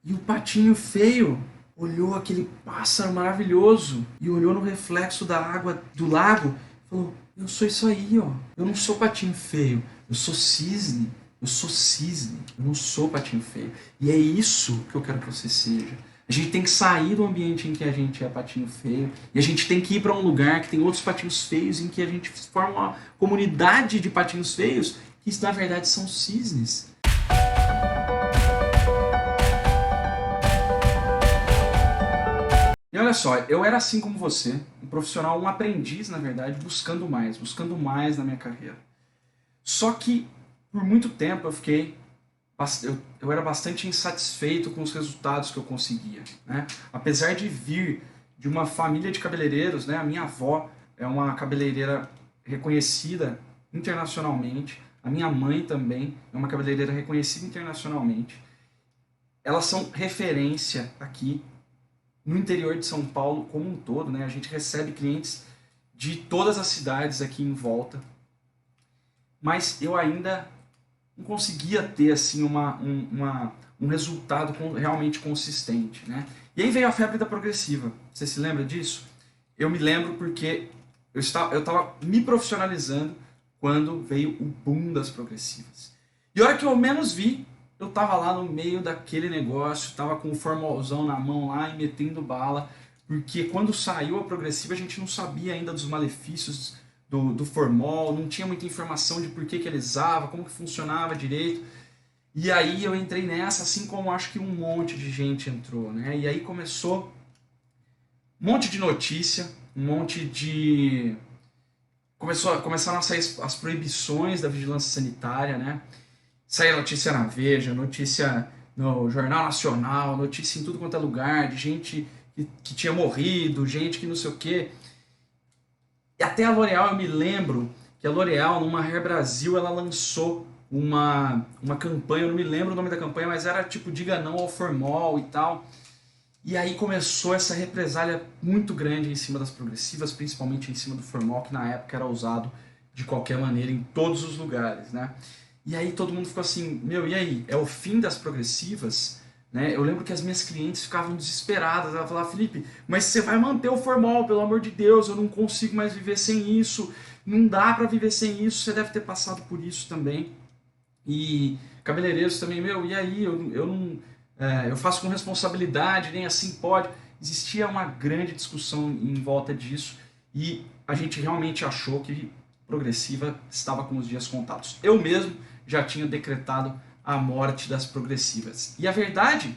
E o patinho feio olhou aquele pássaro maravilhoso e olhou no reflexo da água do lago e falou: eu sou isso aí, ó. Eu não sou patinho feio, eu sou cisne. Eu sou cisne, eu não sou patinho feio. E é isso que eu quero que você seja. A gente tem que sair do ambiente em que a gente é patinho feio e a gente tem que ir para um lugar que tem outros patinhos feios, em que a gente forma uma comunidade de patinhos feios que na verdade são cisnes. E olha só, eu era assim como você, um profissional, um aprendiz, na verdade, buscando mais na minha carreira. Só que por muito tempo eu era bastante insatisfeito com os resultados que eu conseguia, né? Apesar de vir de uma família de cabeleireiros, né? A minha avó é uma cabeleireira reconhecida internacionalmente, a minha mãe também é uma cabeleireira reconhecida internacionalmente. Elas são referência aqui no interior de São Paulo como um todo, né? A gente recebe clientes de todas as cidades aqui em volta, mas eu ainda não conseguia ter assim um resultado realmente consistente, né? E aí veio a febre da progressiva. Você se lembra disso? Eu me lembro porque eu estava me profissionalizando quando veio o boom das progressivas. E a hora que eu menos vi, eu estava lá no meio daquele negócio, estava com o formolzão na mão lá e metendo bala, porque quando saiu a progressiva a gente não sabia ainda dos malefícios do formol, não tinha muita informação de por que ele usava, como que funcionava direito. E aí eu entrei nessa, assim como acho que um monte de gente entrou, né? E aí um monte de notícia, um monte de... Começaram a sair as proibições da vigilância sanitária, né? Saiu notícia na Veja, notícia no Jornal Nacional, notícia em tudo quanto é lugar, de gente que tinha morrido, gente que não sei o quê. E até a L'Oréal, eu me lembro que a L'Oréal, numa Hair Brasil, ela lançou uma campanha, eu não me lembro o nome da campanha, mas era tipo Diga Não ao Formol e tal. E aí começou essa represália muito grande em cima das progressivas, principalmente em cima do formol, que na época era usado de qualquer maneira em todos os lugares, né? E aí todo mundo ficou assim, meu, e aí? É o fim das progressivas? Né? Eu lembro que as minhas clientes ficavam desesperadas, ela falava: Felipe, mas você vai manter o formol, pelo amor de Deus, eu não consigo mais viver sem isso, não dá pra viver sem isso, você deve ter passado por isso também. E cabeleireiros também, meu, e aí? Eu não... eu faço com responsabilidade, nem assim pode. Existia uma grande discussão em volta disso e a gente realmente achou que progressiva estava com os dias contados. Eu mesmo já tinha decretado a morte das progressivas. E a verdade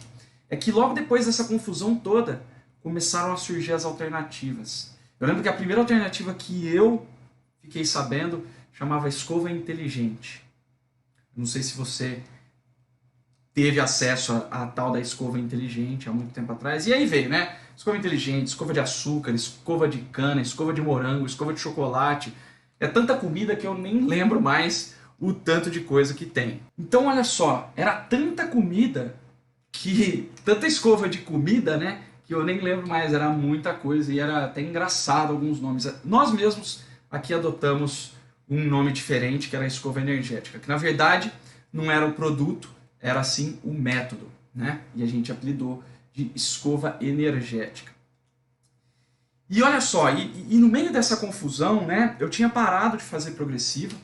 é que logo depois dessa confusão toda, começaram a surgir as alternativas. Eu lembro que a primeira alternativa que eu fiquei sabendo chamava escova inteligente. Não sei se você teve acesso a tal da escova inteligente há muito tempo atrás. E aí veio, né? Escova inteligente, escova de açúcar, escova de cana, escova de morango, escova de chocolate. É tanta comida que eu nem lembro mais o tanto de coisa que tem. Então olha só, era tanta comida tanta escova de comida, né? Que eu nem lembro mais, era muita coisa e era até engraçado alguns nomes. Nós mesmos aqui adotamos um nome diferente, que era a escova energética, que na verdade não era o produto, era sim o método, né? E a gente apelidou de escova energética. E olha só, e no meio dessa confusão, né, eu tinha parado de fazer progressiva,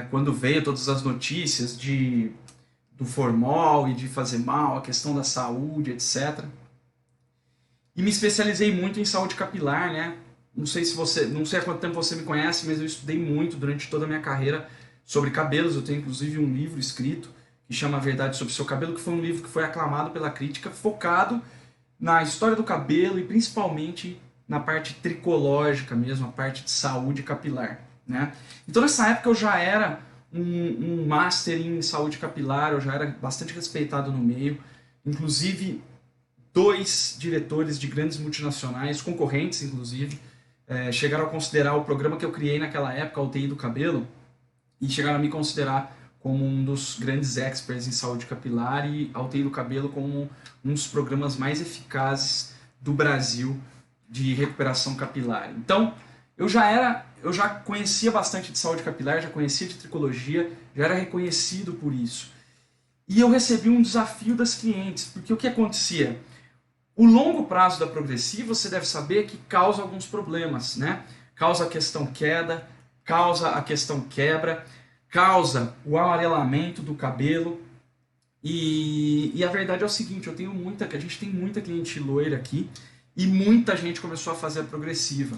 quando veio todas as notícias do formol e de fazer mal, a questão da saúde, etc. E me especializei muito em saúde capilar, né? Não sei há quanto tempo você me conhece, mas eu estudei muito durante toda a minha carreira sobre cabelos. Eu tenho inclusive um livro escrito que chama A Verdade sobre o Seu Cabelo, que foi um livro que foi aclamado pela crítica, focado na história do cabelo e principalmente na parte tricológica mesmo, a parte de saúde capilar, né? Então nessa época eu já era um master em saúde capilar, eu já era bastante respeitado no meio, inclusive 2 diretores de grandes multinacionais, concorrentes inclusive, chegaram a considerar o programa que eu criei naquela época, a UTI do cabelo, e chegaram a me considerar como um dos grandes experts em saúde capilar e a UTI do cabelo como um dos programas mais eficazes do Brasil de recuperação capilar. Então, eu já conhecia bastante de saúde capilar, já conhecia de tricologia, já era reconhecido por isso. E eu recebi um desafio das clientes, porque o que acontecia? O longo prazo da progressiva, você deve saber que causa alguns problemas, né? Causa a questão queda, causa a questão quebra, causa o amarelamento do cabelo. E a verdade é o seguinte, a gente tem muita cliente loira aqui e muita gente começou a fazer a progressiva.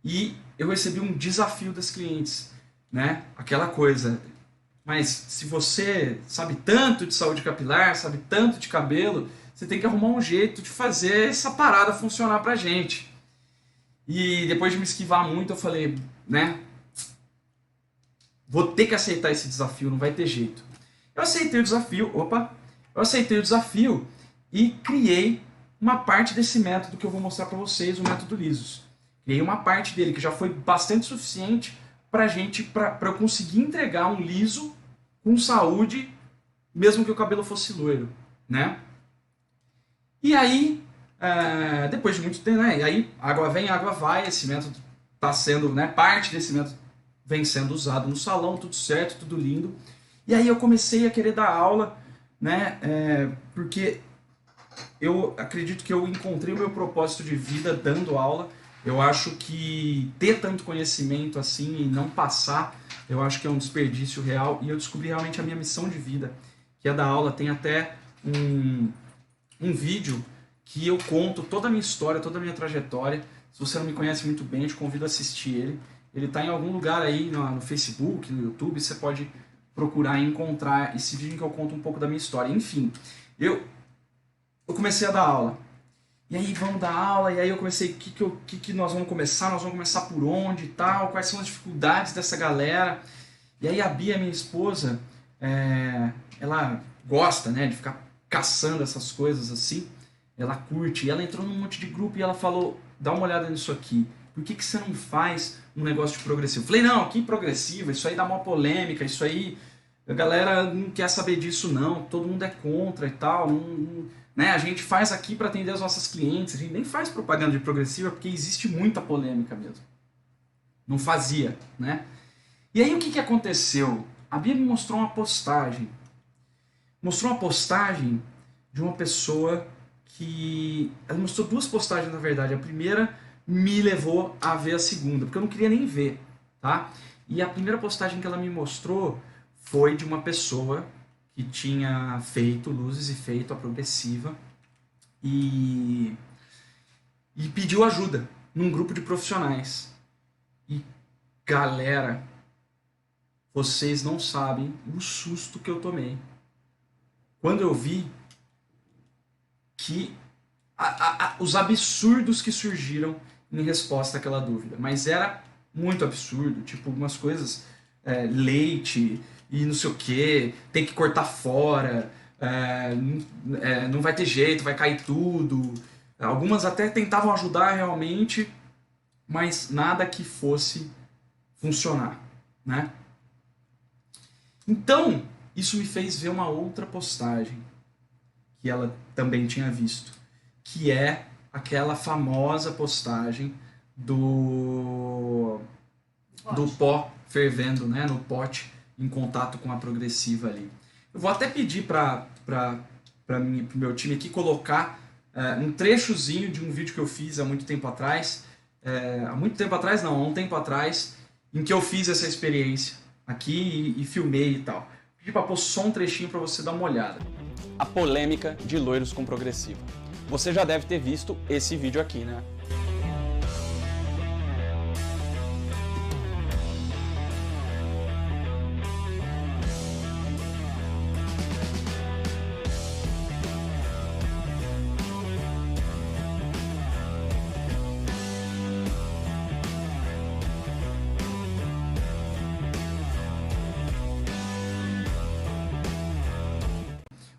E eu recebi um desafio das clientes, né? Aquela coisa, mas se você sabe tanto de saúde capilar, sabe tanto de cabelo, você tem que arrumar um jeito de fazer essa parada funcionar pra gente. E depois de me esquivar muito, eu falei, né? Vou ter que aceitar esse desafio, não vai ter jeito. Eu aceitei o desafio, eu aceitei o desafio e criei uma parte desse método que eu vou mostrar para vocês, o método Lisos. Criei uma parte dele que já foi bastante suficiente para eu conseguir entregar um liso com saúde, mesmo que o cabelo fosse loiro, né? E aí, depois de muito tempo, né? E aí, água vem, água vai, esse método está sendo, né? Parte desse método vem sendo usado no salão, tudo certo, tudo lindo. E aí eu comecei a querer dar aula, né? Porque eu acredito que eu encontrei o meu propósito de vida dando aula. Eu acho que ter tanto conhecimento assim e não passar, eu acho que é um desperdício real. E eu descobri realmente a minha missão de vida, que é dar aula. Tem até um vídeo que eu conto toda a minha história, toda a minha trajetória. Se você não me conhece muito bem, eu te convido a assistir ele. Ele está em algum lugar aí no Facebook, no YouTube, você pode procurar e encontrar esse vídeo em que eu conto um pouco da minha história. Enfim, eu comecei a dar aula. E aí vamos dar aula, e aí eu comecei, que nós vamos começar? Nós vamos começar por onde e tal? Quais são as dificuldades dessa galera? E aí a Bia, minha esposa, ela gosta, né, de ficar caçando essas coisas assim. Ela curte, e ela entrou num monte de grupo e ela falou, dá uma olhada nisso aqui. Por que você não faz um negócio de progressivo? Eu falei, não, que progressivo, isso aí dá uma polêmica, isso aí, a galera não quer saber disso não, todo mundo é contra e tal, né? A gente faz aqui para atender as nossas clientes, a gente nem faz propaganda de progressiva porque existe muita polêmica mesmo. Não fazia, né? E aí o que aconteceu? A Bia me mostrou uma postagem. Mostrou uma postagem de uma pessoa que... Ela mostrou duas postagens, na verdade. A primeira me levou a ver a segunda, porque eu não queria nem ver, tá? E a primeira postagem que ela me mostrou foi de uma pessoa que tinha feito luzes e feito a progressiva e pediu ajuda num grupo de profissionais. E, galera, vocês não sabem o susto que eu tomei quando eu vi que os absurdos que surgiram em resposta àquela dúvida. Mas era muito absurdo, tipo algumas coisas, leite e não sei o que, tem que cortar fora, não vai ter jeito, vai cair tudo. Algumas até tentavam ajudar realmente, mas nada que fosse funcionar, né? Então, isso me fez ver uma outra postagem que ela também tinha visto, que é aquela famosa postagem do pó fervendo, né, no pote em contato com a progressiva ali. Eu vou até pedir para o meu time aqui colocar um trechozinho de um vídeo que eu fiz há muito tempo atrás, há um tempo atrás, em que eu fiz essa experiência aqui e filmei e tal. Pedi para pôr só um trechinho para você dar uma olhada. A polêmica de loiros com progressiva. Você já deve ter visto esse vídeo aqui, né?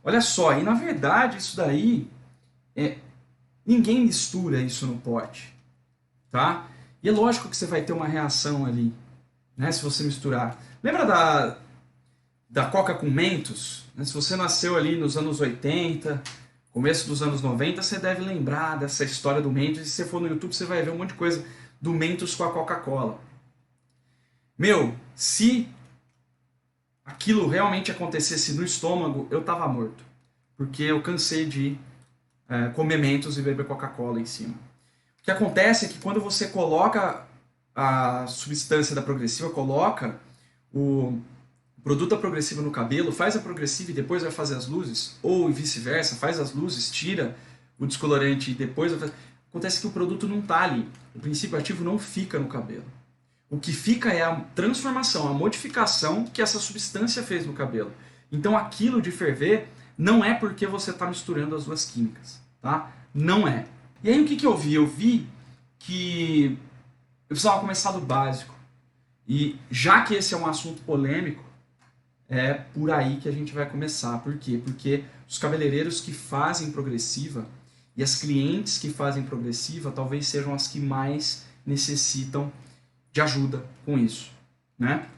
Olha só, e na verdade isso daí, ninguém mistura isso no pote, tá? E é lógico que você vai ter uma reação ali, né, se você misturar. Lembra da Coca com Mentos? Se você nasceu ali nos anos 80, começo dos anos 90, você deve lembrar dessa história do Mentos, e se você for no YouTube você vai ver um monte de coisa do Mentos com a Coca-Cola. Meu, se aquilo realmente acontecesse no estômago, eu estava morto. Porque eu cansei de comer Mentos e beber Coca-Cola em cima. O que acontece é que quando você coloca a substância da progressiva, coloca o produto da progressiva no cabelo, faz a progressiva e depois vai fazer as luzes, ou vice-versa, faz as luzes, tira o descolorante e depois vai fazer... Acontece que o produto não está ali. O princípio ativo não fica no cabelo. O que fica é a transformação, a modificação que essa substância fez no cabelo. Então aquilo de ferver não é porque você está misturando as duas químicas, tá? Não é. E aí o que eu vi? Eu vi que eu precisava começar do básico. E já que esse é um assunto polêmico, é por aí que a gente vai começar. Por quê? Porque os cabeleireiros que fazem progressiva e as clientes que fazem progressiva talvez sejam as que mais necessitam de ajuda com isso, né?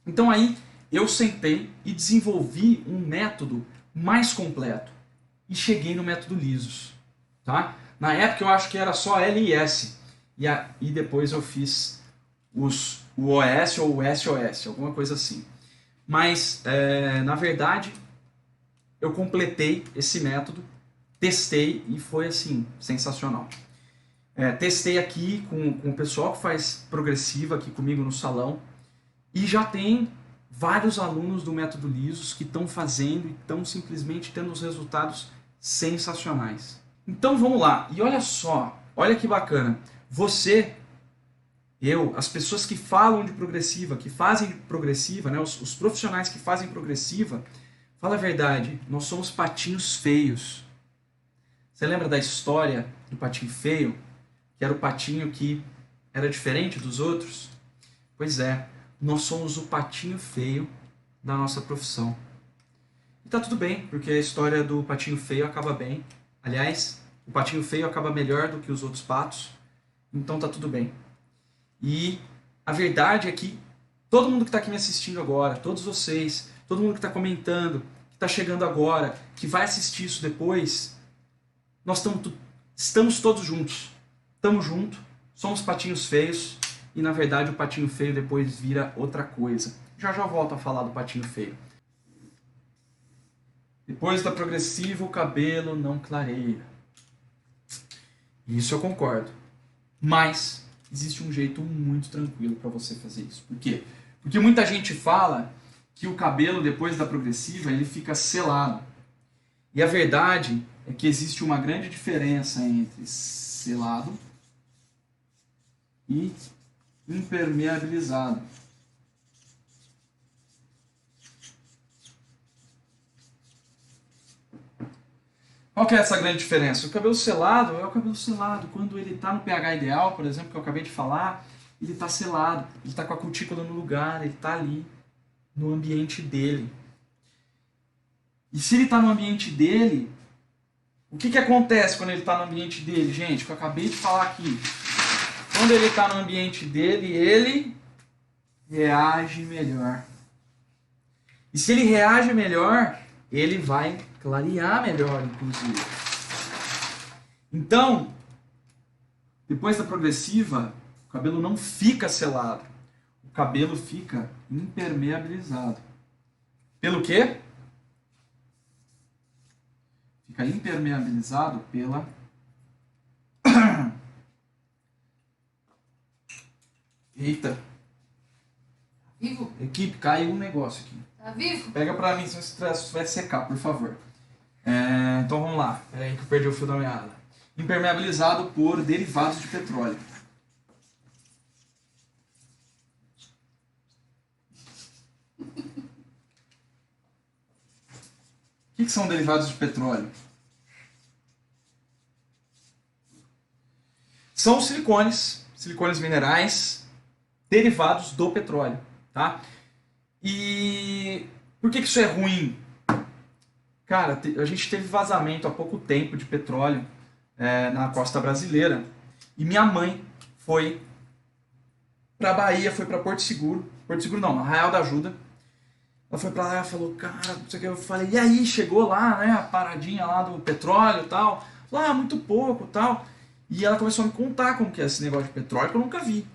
Então aí eu sentei e desenvolvi um método mais completo e cheguei no método Lisos, tá? Na época eu acho que era só LIS e depois eu fiz o OS ou o SOS, alguma coisa assim. Mas na verdade eu completei esse método, testei e foi assim sensacional. Testei aqui com o pessoal que faz progressiva aqui comigo no salão e já tem vários alunos do método Lisos que estão fazendo e estão simplesmente tendo os resultados sensacionais. Então vamos lá, e olha só, olha que bacana, você, eu, as pessoas que falam de progressiva, que fazem progressiva, né, os profissionais que fazem progressiva, fala a verdade, nós somos patinhos feios. Você lembra da história do patinho feio? Que era o patinho que era diferente dos outros? Pois é, nós somos o patinho feio da nossa profissão. E tá tudo bem, porque a história do patinho feio acaba bem. Aliás, o patinho feio acaba melhor do que os outros patos, então tá tudo bem. E a verdade é que todo mundo que está aqui me assistindo agora, todos vocês, todo mundo que está comentando, que está chegando agora, que vai assistir isso depois, nós estamos todos juntos. Estamos juntos, somos patinhos feios e na verdade o patinho feio depois vira outra coisa. Já volto a falar do patinho feio. Depois da progressiva o cabelo não clareia. Isso eu concordo. Mas existe um jeito muito tranquilo para você fazer isso. Por quê? Porque muita gente fala que o cabelo depois da progressiva ele fica selado. E a verdade é que existe uma grande diferença entre selado e impermeabilizado. Qual que é essa grande diferença? O cabelo selado é o cabelo selado. Quando ele está no pH ideal, por exemplo, que eu acabei de falar, ele está selado, ele está com a cutícula no lugar, ele está ali no ambiente dele. E se ele está no ambiente dele, o que acontece quando ele está no ambiente dele, gente? Que eu acabei de falar aqui. Quando ele está no ambiente dele, ele reage melhor. E se ele reage melhor, ele vai clarear melhor, inclusive. Então, depois da progressiva, o cabelo não fica selado. O cabelo fica impermeabilizado. Pelo quê? Fica impermeabilizado pela... Eita. Vivo? Equipe, caiu um negócio aqui. Tá vivo? Pega pra mim se você vai secar, por favor. Então vamos lá. Peraí que eu perdi o fio da meada. Impermeabilizado por derivados de petróleo. O que são derivados de petróleo? São silicones minerais derivados do petróleo, tá? E por que isso é ruim? Cara, a gente teve vazamento há pouco tempo de petróleo na costa brasileira e minha mãe foi pra Bahia, foi pra Porto Seguro não, Arraial da Ajuda. Ela foi pra lá e falou, cara, não sei o que. Eu falei, e aí, chegou lá, né, a paradinha lá do petróleo e tal. Lá, muito pouco e tal. E ela começou a me contar como que é esse negócio de petróleo, que eu nunca vi.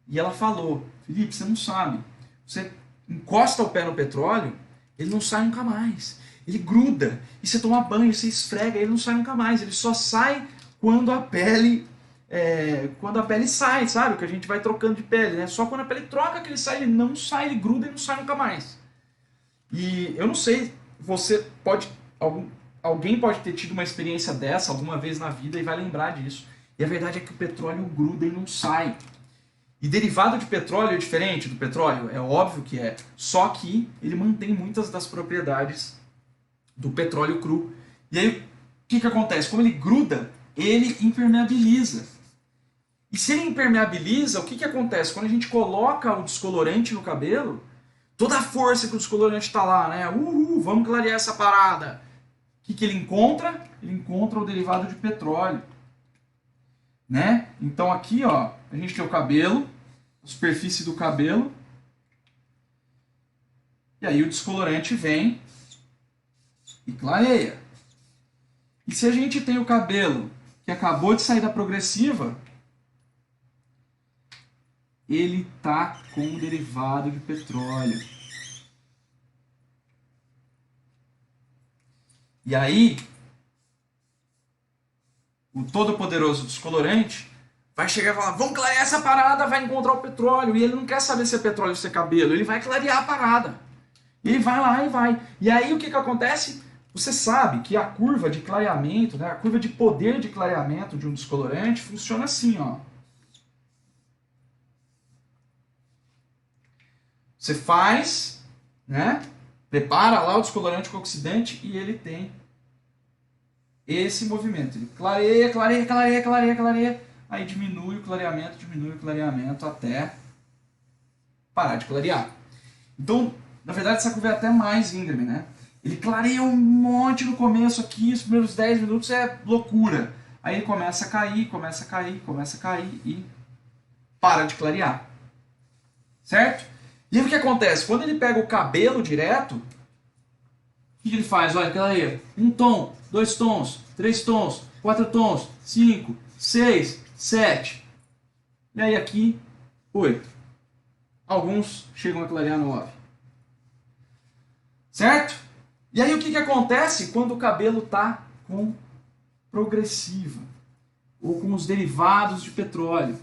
E ela falou, Felipe, você não sabe. Você encosta o pé no petróleo, ele não sai nunca mais. Ele gruda. E você toma banho, você esfrega, ele não sai nunca mais. Ele só sai quando a pele sai, sabe? Que a gente vai trocando de pele, né? Só quando a pele troca que ele sai, ele não sai, ele gruda e não sai nunca mais. E eu não sei, alguém pode ter tido uma experiência dessa alguma vez na vida e vai lembrar disso. E a verdade é que o petróleo gruda e não sai. E derivado de petróleo é diferente do petróleo? É óbvio que é. Só que ele mantém muitas das propriedades do petróleo cru. E aí, o que acontece? Como ele gruda, ele impermeabiliza. E se ele impermeabiliza, o que acontece? Quando a gente coloca o descolorante no cabelo, toda a força que o descolorante está lá, né? Vamos clarear essa parada. O que ele encontra? Ele encontra o derivado de petróleo. Né? Então aqui, ó, a gente tem o cabelo, a superfície do cabelo, e aí o descolorante vem e clareia. E se a gente tem o cabelo que acabou de sair da progressiva, ele tá com um derivado de petróleo. E aí, o todo-poderoso descolorante vai chegar e falar, vamos clarear essa parada, vai encontrar o petróleo. E ele não quer saber se é petróleo ou se é cabelo, ele vai clarear a parada. Ele vai lá e vai. E aí o que acontece? Você sabe que a curva de clareamento, né, a curva de poder de clareamento de um descolorante funciona assim, ó. Você faz, né, prepara lá o descolorante com o oxidante e ele tem esse movimento. Ele clareia, clareia, clareia, clareia, clareia. Aí diminui o clareamento até parar de clarear. Então, na verdade, essa curva é até mais íngreme, né? Ele clareia um monte no começo aqui, os primeiros 10 minutos é loucura. Aí ele começa a cair, começa a cair, começa a cair e para de clarear. Certo? E aí o que acontece? Quando ele pega o cabelo direto, o que ele faz? Olha, clareia. 1 tom, 2 tons, 3 tons, 4 tons, 5, 6, 7. E aí aqui, 8. Alguns chegam a clarear 9. Certo? E aí o que acontece quando o cabelo está com progressiva? Ou com os derivados de petróleo?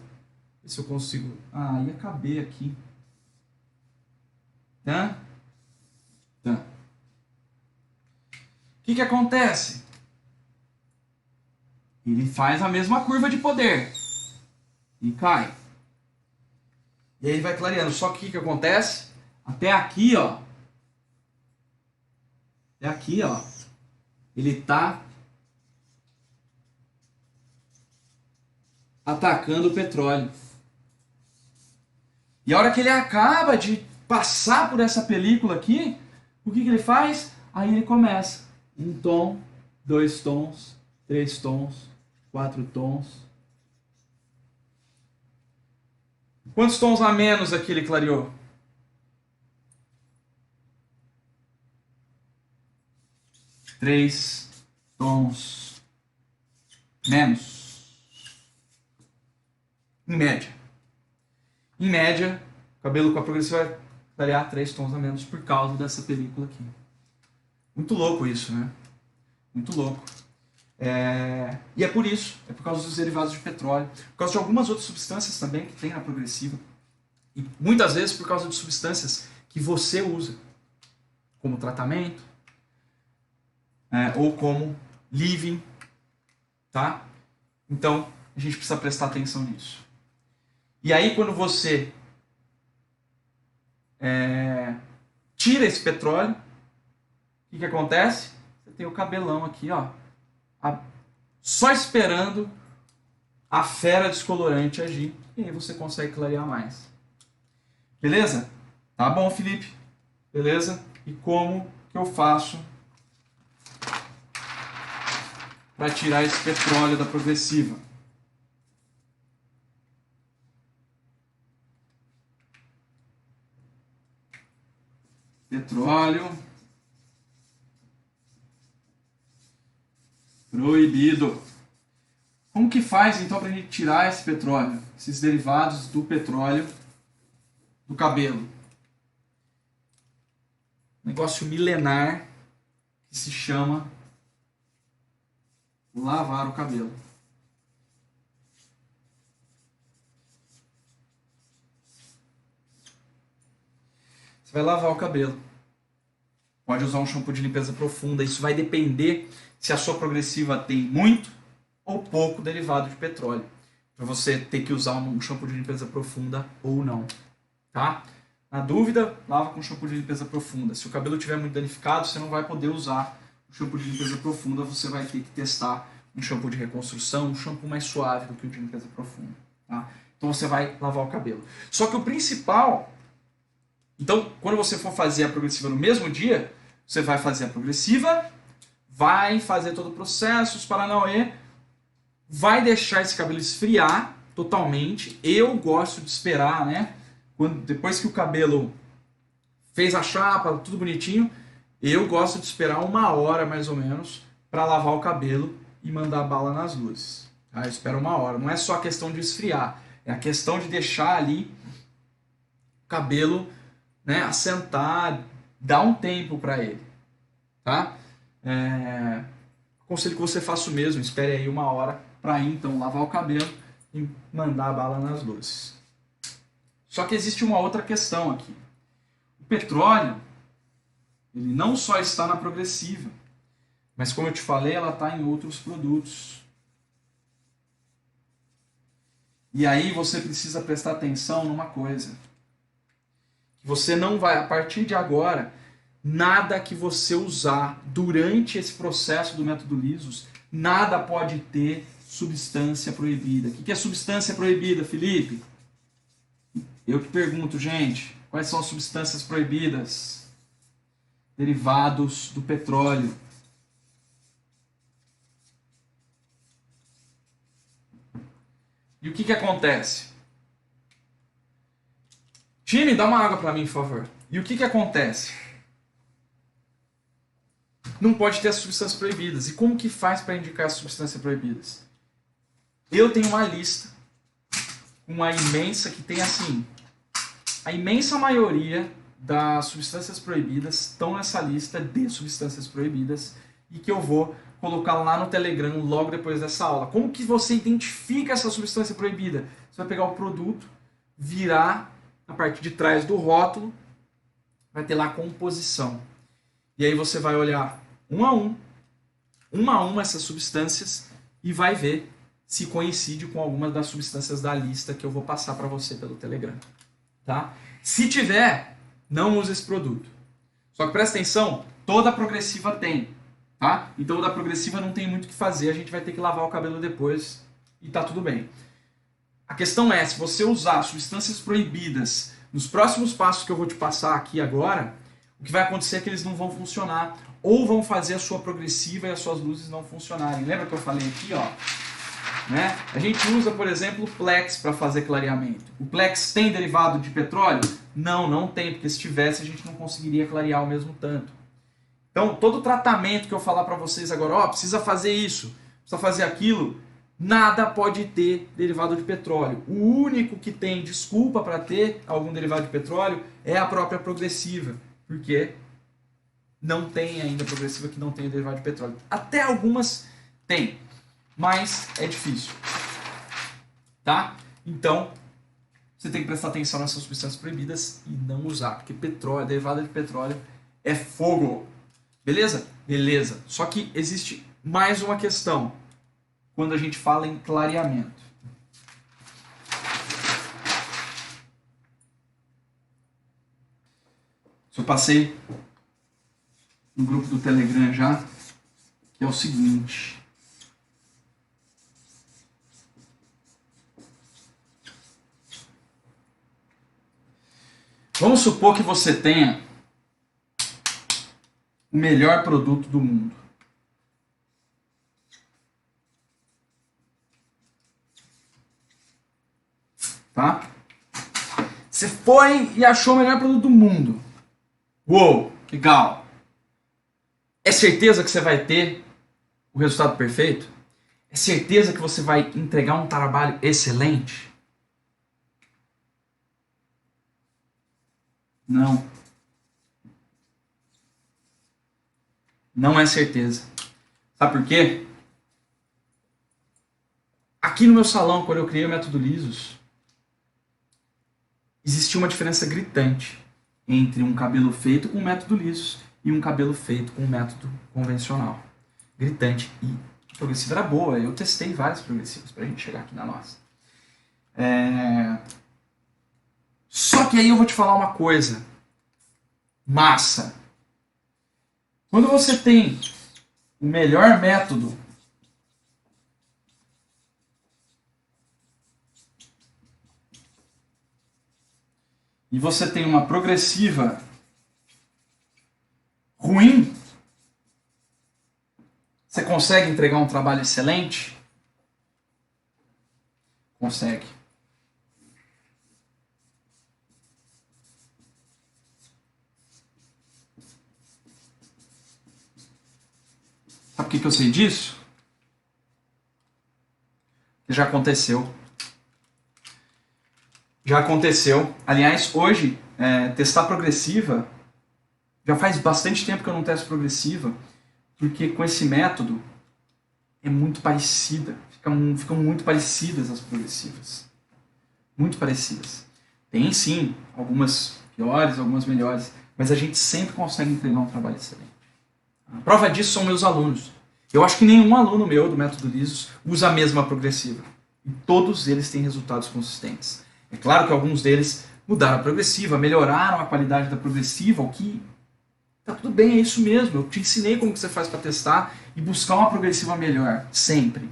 Se eu consigo... Ah, ia caber aqui. Tá? Tá. O que acontece? Ele faz a mesma curva de poder. E cai. E aí ele vai clareando. Só que o que acontece? Até aqui, ó. Até aqui, ó. Ele tá atacando o petróleo. E a hora que ele acaba de passar por essa película aqui, o que ele faz? Aí ele começa. 1 tom, 2 tons, 3 tons, 4 tons. Quantos tons a menos aqui ele clareou? Três tons menos. Em média. Em média, o cabelo com a progressiva vai clarear 3 tons a menos por causa dessa película aqui. Muito louco isso, né? Muito louco. E é por isso, é por causa dos derivados de petróleo, por causa de algumas outras substâncias também que tem na progressiva. E muitas vezes por causa de substâncias que você usa como tratamento, ou como leave-in, tá? Então, a gente precisa prestar atenção nisso. E aí, quando você tira esse petróleo, o que acontece? Você tem o cabelão aqui, ó, só esperando a fera descolorante agir, e aí você consegue clarear mais. Beleza? Tá bom, Felipe? Beleza? E como que eu faço para tirar esse petróleo da progressiva? Petróleo proibido. Como que faz então para a gente tirar esse petróleo, esses derivados do petróleo do cabelo? negócio milenar que se chama lavar o cabelo. Você vai lavar o cabelo. Pode usar um shampoo de limpeza profunda. Isso vai depender se a sua progressiva tem muito ou pouco derivado de petróleo, para você ter que usar um shampoo de limpeza profunda ou não, tá? Na dúvida, lava com shampoo de limpeza profunda. Se o cabelo estiver muito danificado, você não vai poder usar o shampoo de limpeza profunda, você vai ter que testar um shampoo de reconstrução, um shampoo mais suave do que o de limpeza profunda, tá? Então você vai lavar o cabelo. Só que o principal... Então, quando você for fazer a progressiva no mesmo dia, você vai fazer a progressiva, vai fazer todo o processo, os paranauê, vai deixar esse cabelo esfriar totalmente. Eu gosto de esperar, né? Depois que o cabelo fez a chapa, tudo bonitinho, eu gosto de esperar 1 hora mais ou menos para lavar o cabelo e mandar bala nas luzes. Tá? Eu espero 1 hora. Não é só a questão de esfriar, é a questão de deixar ali o cabelo, né, assentar, dar um tempo para ele. Tá? Aconselho que você faça o mesmo, espere aí 1 hora para ir então lavar o cabelo e mandar a bala nas luzes. Só que existe uma outra questão aqui. O petróleo, ele não só está na progressiva, mas como eu te falei, ela está em outros produtos. E aí você precisa prestar atenção numa coisa. Você não vai, a partir de agora, nada que você usar durante esse processo do método Lisos, nada pode ter substância proibida. O que é substância proibida, Felipe? Eu te pergunto, gente, quais são as substâncias proibidas? Derivados do petróleo. E o que acontece? Time, dá uma água para mim, por favor. E o que acontece? Não pode ter as substâncias proibidas. E como que faz para indicar as substâncias proibidas? Eu tenho uma lista, uma imensa, que tem assim, a imensa maioria das substâncias proibidas estão nessa lista de substâncias proibidas e que eu vou colocar lá no Telegram logo depois dessa aula. Como que você identifica essa substância proibida? Você vai pegar o produto, virar a parte de trás do rótulo, vai ter lá a composição. E aí você vai olhar uma a uma essas substâncias e vai ver se coincide com alguma das substâncias da lista que eu vou passar para você pelo Telegram. Tá? Se tiver, não use esse produto. Só que presta atenção, toda progressiva tem. Tá? Então o da progressiva não tem muito o que fazer, a gente vai ter que lavar o cabelo depois e tá tudo bem. A questão é, se você usar substâncias proibidas nos próximos passos que eu vou te passar aqui agora, o que vai acontecer é que eles não vão funcionar, ou vão fazer a sua progressiva e as suas luzes não funcionarem. Lembra que eu falei aqui, ó? Né? A gente usa, por exemplo, o Plex para fazer clareamento. O Plex tem derivado de petróleo? Não, não tem, porque se tivesse a gente não conseguiria clarear o mesmo tanto. Então, todo tratamento que eu falar para vocês agora, ó, precisa fazer isso, precisa fazer aquilo, nada pode ter derivado de petróleo. O único que tem desculpa para ter algum derivado de petróleo é a própria progressiva, porque não tem ainda progressiva que não tenha derivado de petróleo. Até algumas tem, mas é difícil. Tá? Então, você tem que prestar atenção nessas substâncias proibidas e não usar, porque petróleo, derivado de petróleo é fogo. Beleza? Beleza. Só que existe mais uma questão quando a gente fala em clareamento. Eu passei no grupo do Telegram já, que é o seguinte. Vamos supor que você tenha o melhor produto do mundo. Tá? Você foi e achou o melhor produto do mundo. Uou, legal. É certeza que você vai ter o resultado perfeito? É certeza que você vai entregar um trabalho excelente? Não. Não é certeza. Sabe por quê? Aqui no meu salão, quando eu criei o método Lisos, existia uma diferença gritante entre um cabelo feito com método Lisos e um cabelo feito com método convencional. Gritante. E a progressiva era boa. Eu testei várias progressivas pra gente chegar aqui na nossa. Só que aí eu vou te falar uma coisa. Massa. Quando você tem o melhor método, e você tem uma progressiva ruim, você consegue entregar um trabalho excelente? Consegue. Sabe por que eu sei disso? Porque já aconteceu. Já aconteceu. Aliás, hoje, testar progressiva, já faz bastante tempo que eu não testo progressiva, porque com esse método é muito parecida. Ficam muito parecidas as progressivas. Muito parecidas. Tem sim, algumas piores, algumas melhores, mas a gente sempre consegue entregar um trabalho excelente. A prova disso são meus alunos. Eu acho que nenhum aluno meu do método Lisos usa a mesma progressiva. E todos eles têm resultados consistentes. É claro que alguns deles mudaram a progressiva, melhoraram a qualidade da progressiva, o que tá tudo bem, é isso mesmo. Eu te ensinei como que você faz para testar e buscar uma progressiva melhor, sempre.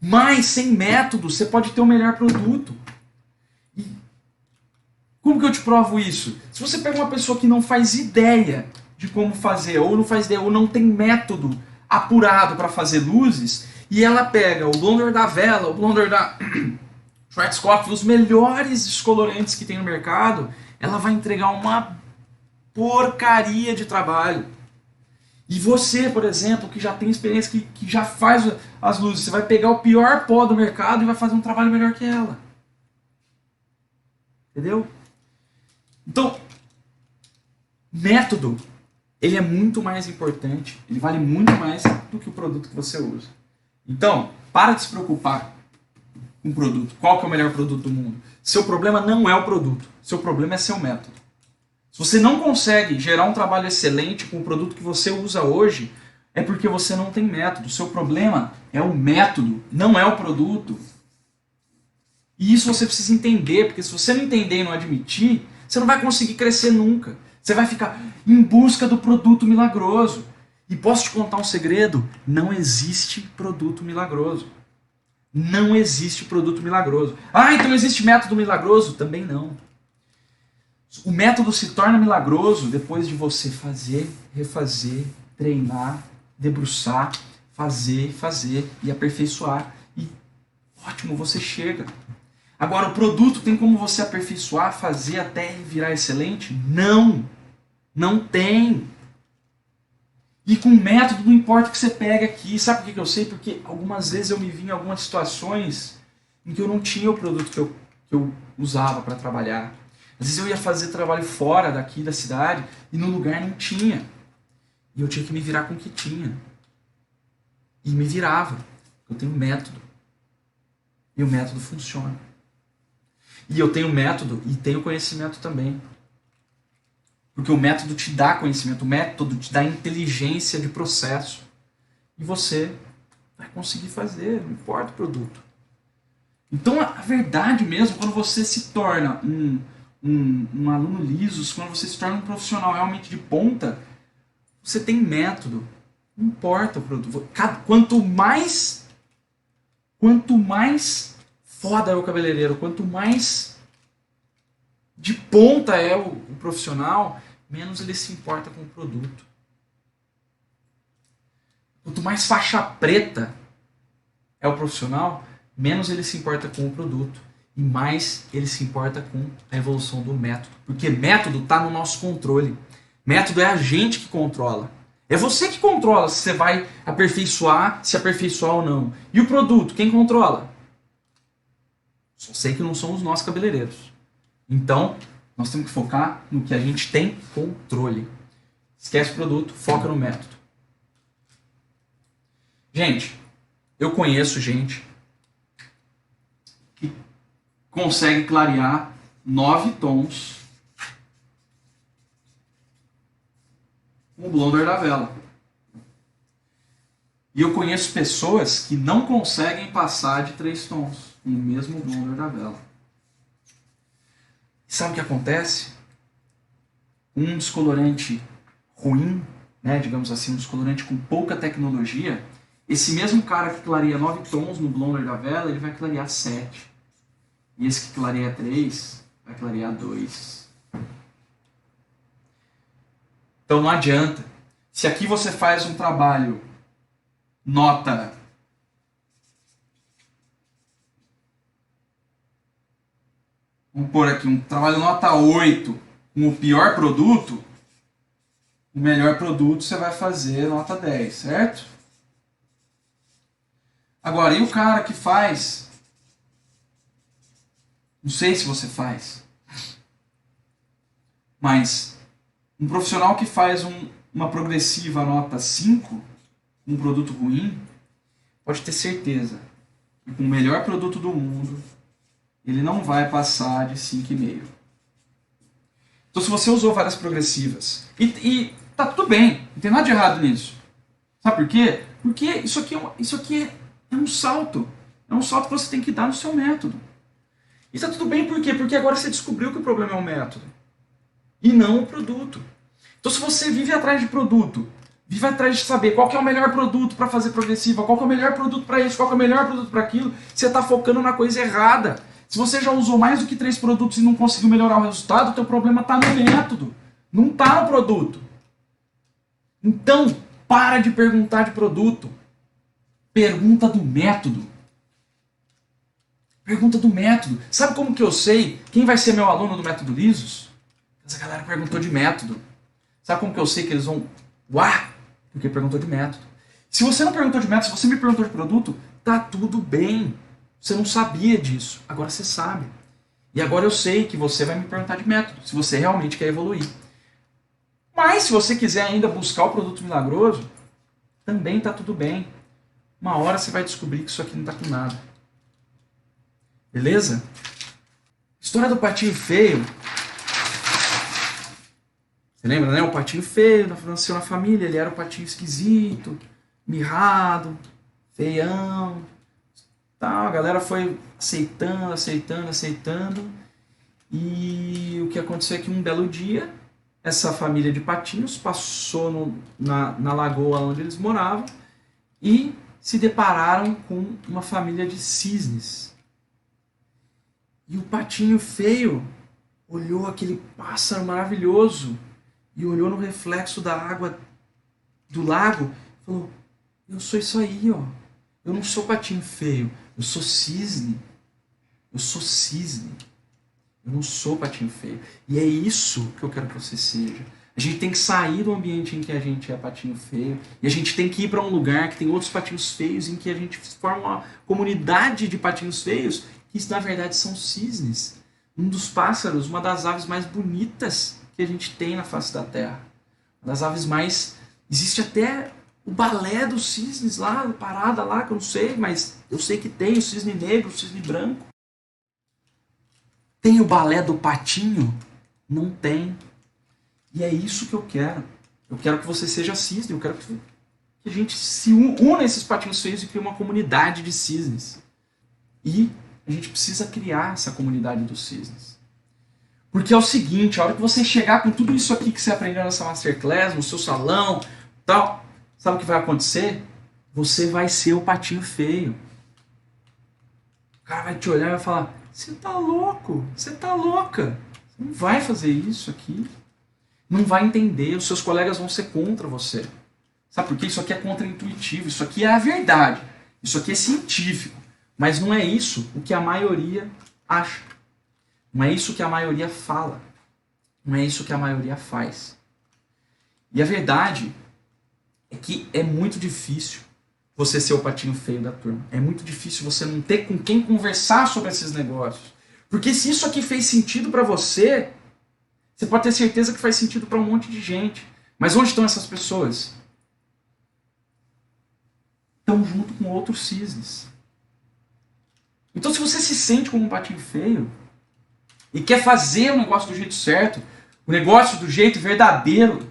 Mas sem método, você pode ter o melhor produto. E como que eu te provo isso? Se você pega uma pessoa que não faz ideia de como fazer, ou não faz ideia, ou não tem método apurado para fazer luzes, e ela pega o blonder da Vela, o blonder da Schwarzkopf, os melhores descolorantes que tem no mercado, ela vai entregar uma porcaria de trabalho. E você, por exemplo, que já tem experiência, que já faz as luzes, você vai pegar o pior pó do mercado e vai fazer um trabalho melhor que ela. Entendeu? Então, método, ele é muito mais importante, ele vale muito mais do que o produto que você usa. Então, para de se preocupar com o produto. Qual que é o melhor produto do mundo? Seu problema não é o produto, seu problema é seu método. Se você não consegue gerar um trabalho excelente com o produto que você usa hoje, é porque você não tem método. Seu problema é o método, não é o produto. E isso você precisa entender, porque se você não entender e não admitir, você não vai conseguir crescer nunca. Você vai ficar em busca do produto milagroso. E posso te contar um segredo? Não existe produto milagroso. Não existe produto milagroso. Ah, então existe método milagroso? Também não. O método se torna milagroso depois de você fazer, refazer, treinar, debruçar, fazer e aperfeiçoar. E ótimo, você chega. Agora, o produto tem como você aperfeiçoar, fazer até virar excelente? Não. Não tem. E com método não importa o que você pega aqui. Sabe por que eu sei? Porque algumas vezes eu me vi em algumas situações em que eu não tinha o produto que eu usava para trabalhar. Às vezes eu ia fazer trabalho fora daqui da cidade e no lugar não tinha. E eu tinha que me virar com o que tinha. E me virava. Eu tenho método. E o método funciona. E eu tenho método e tenho conhecimento também. Porque o método te dá conhecimento, o método te dá inteligência de processo. E você vai conseguir fazer, não importa o produto. Então a verdade mesmo, quando você se torna um aluno liso, quando você se torna um profissional realmente de ponta, você tem método. Não importa o produto. Quanto mais foda é o cabeleireiro, quanto mais de ponta é o profissional, menos ele se importa com o produto. Quanto mais faixa preta é o profissional, menos ele se importa com o produto. E mais ele se importa com a evolução do método. Porque método está no nosso controle. Método é a gente que controla. É você que controla se você vai se aperfeiçoar ou não. E o produto, quem controla? Só sei que não somos nós cabeleireiros. Então, nós temos que focar no que a gente tem controle. Esquece o produto, foca no método. Gente, eu conheço gente que consegue clarear 9 tons com o blonder da vela. E eu conheço pessoas que não conseguem passar de 3 tons com o mesmo blonder da vela. E sabe o que acontece? Um descolorante ruim, né, digamos assim, um descolorante com pouca tecnologia, esse mesmo cara que clareia 9 tons no blonder da vela, ele vai clarear 7. E esse que clareia 3 vai clarear 2. Então não adianta. Se aqui você faz um trabalho nota vamos pôr aqui um trabalho nota 8 com o pior produto, o melhor produto você vai fazer nota 10, certo? Agora, e o cara que faz? Não sei se você faz, mas um profissional que faz uma progressiva nota 5, um produto ruim, pode ter certeza que com o melhor produto do mundo, ele não vai passar de 5,5. Então, se você usou várias progressivas, e tá tudo bem, não tem nada de errado nisso. Sabe por quê? Porque isso aqui é um salto. É um salto que você tem que dar no seu método. E tá tudo bem por quê? Porque agora você descobriu que o problema é o método. E não o produto. Então, se você vive atrás de produto, vive atrás de saber qual que é o melhor produto para fazer progressiva, qual que é o melhor produto para isso, qual que é o melhor produto para aquilo, você está focando na coisa errada. Se você já usou mais do que 3 produtos e não conseguiu melhorar o resultado, o teu problema está no método, não está no produto. Então, para de perguntar de produto. Pergunta do método. Pergunta do método. Sabe como que eu sei quem vai ser meu aluno do método Lisos? Essa galera perguntou de método. Sabe como que eu sei que eles vão... Uá! Porque perguntou de método. Se você não perguntou de método, se você me perguntou de produto, tá tudo bem. Você não sabia disso. Agora você sabe. E agora eu sei que você vai me perguntar de método, se você realmente quer evoluir. Mas se você quiser ainda buscar o produto milagroso, também tá tudo bem. Uma hora você vai descobrir que isso aqui não tá com nada. Beleza? História do patinho feio. Você lembra, né? O patinho feio nasceu na família, ele era o patinho esquisito, mirrado, feião. Tá, a galera foi aceitando. E o que aconteceu é que um belo dia, essa família de patinhos passou na lagoa onde eles moravam e se depararam com uma família de cisnes. E o patinho feio olhou aquele pássaro maravilhoso e olhou no reflexo da água do lago e falou: eu sou isso aí, ó. Eu não sou patinho feio, eu sou cisne. Eu sou cisne. Eu não sou patinho feio. E é isso que eu quero que você seja. A gente tem que sair do ambiente em que a gente é patinho feio e a gente tem que ir para um lugar que tem outros patinhos feios, em que a gente forma uma comunidade de patinhos feios que na verdade são cisnes. Um dos pássaros, uma das aves mais bonitas que a gente tem na face da Terra. Uma das aves mais... Existe até o balé dos cisnes lá, parada lá, que eu não sei, mas eu sei que tem o cisne negro, o cisne branco. Tem o balé do patinho? Não tem. E é isso que eu quero. Eu quero que você seja cisne, eu quero que a gente se una a esses patinhos feios e crie uma comunidade de cisnes. E a gente precisa criar essa comunidade dos cisnes. Porque é o seguinte, a hora que você chegar com tudo isso aqui que você aprendeu nessa Masterclass, no seu salão, tal, sabe o que vai acontecer? Você vai ser o patinho feio. O cara vai te olhar e vai falar: você tá louco, você tá louca. Você não vai fazer isso aqui. Não vai entender, os seus colegas vão ser contra você. Sabe por quê? Isso aqui é contra-intuitivo, isso aqui é a verdade. Isso aqui é científico. Mas não é isso o que a maioria acha. Não é isso que a maioria fala. Não é isso que a maioria faz. E a verdade é que é muito difícil você ser o patinho feio da turma. É muito difícil você não ter com quem conversar sobre esses negócios. Porque se isso aqui fez sentido para você, você pode ter certeza que faz sentido para um monte de gente. Mas onde estão essas pessoas? estão junto com outros cisnes. Então, se você se sente como um patinho feio e quer fazer o negócio do jeito certo, o negócio do jeito verdadeiro,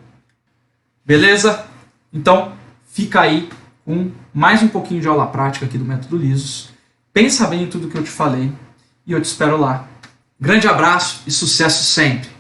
beleza? Então, fica aí com mais um pouquinho de aula prática aqui do Método Lisos. Pensa bem em tudo que eu te falei e eu te espero lá. Grande abraço e sucesso sempre!